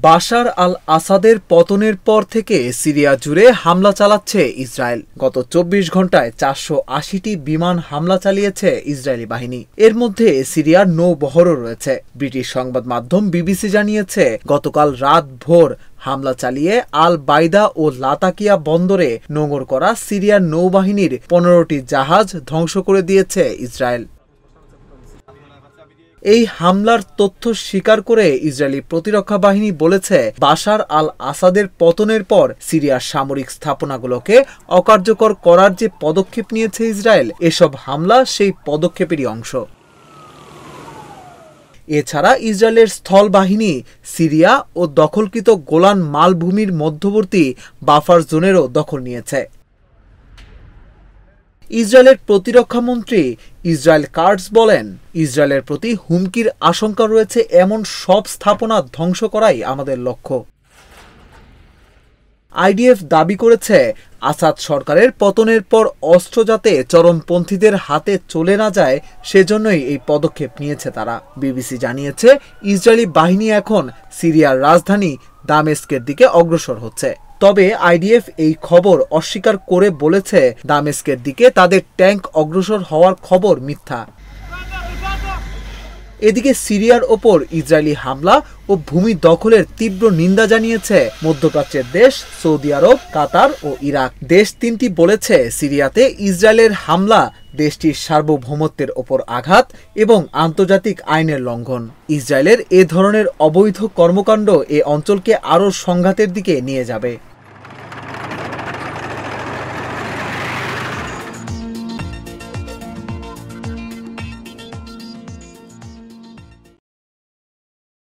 বাশার আল আসাদের পতনের পর থেকে সিরিয়া জুড়ে হামলা চালাচ্ছে ইসরায়েল। গত ২৪ ঘন্টায় ৪৮০টি বিমান হামলা চালিয়েছে ইসরায়েলি বাহিনী। এর মধ্যে সিরিয়ার নৌবহরও রয়েছে। ব্রিটিশ সংবাদ মাধ্যম বিবিসি জানিয়েছে, গতকাল রাত ভোর হামলা চালিয়ে আল বাইদা ও লাতাকিয়া বন্দরে নোঙর করা সিরিয়ার নৌবাহিনীর ১৫টি জাহাজ ধ্বংস করে দিয়েছে ইসরায়েল। এই হামলার তথ্য স্বীকার করে ইসরায়েলি প্রতিরক্ষা বাহিনী বলেছে, বাশার আল আসাদের পতনের পর সিরিয়ার সামরিক স্থাপনাগুলোকে অকার্যকর করার যে পদক্ষেপ নিয়েছে ইসরায়েল, এসব হামলা সেই পদক্ষেপেরই অংশ। এছাড়া ইসরায়েলের স্থল বাহিনী সিরিয়া ও দখলকৃত গোলান মালভূমির মধ্যবর্তী বাফার জোনেরও দখল নিয়েছে। ইসরায়েলের প্রতিরক্ষা মন্ত্রী ইসরায়েল কাটজ বলেন, ইসরায়েলের প্রতি হুমকির আশঙ্কা রয়েছে এমন সব স্থাপনা ধ্বংস করাই আমাদের লক্ষ্য। আইডিএফ দাবি করেছে, আসাদ সরকারের পতনের পর অস্ত্র যাতে চরমপন্থীদের হাতে চলে না যায় সেজন্যই এই পদক্ষেপ নিয়েছে তারা। বিবিসি জানিয়েছে, ইসরায়েলি বাহিনী এখন সিরিয়ার রাজধানী দামেস্কের দিকে অগ্রসর হচ্ছে। তবে আইডিএফ এই খবর অস্বীকার করে বলেছে, দামেস্কের দিকে তাদের ট্যাঙ্ক অগ্রসর হওয়ার খবর মিথ্যা। এদিকে সিরিয়ার ওপর ইসরায়েলি হামলা ও ভূমি দখলের তীব্র নিন্দা জানিয়েছে মধ্যপ্রাচ্যের দেশ সৌদি আরব, কাতার ও ইরাক। দেশ তিনটি বলেছে, সিরিয়াতে ইসরায়েলের হামলা দেশটির সার্বভৌমত্বের ওপর আঘাত এবং আন্তর্জাতিক আইনের লঙ্ঘন। ইসরায়েলের এ ধরনের অবৈধ কর্মকাণ্ড এ অঞ্চলকে আরও সংঘাতের দিকে নিয়ে যাবে।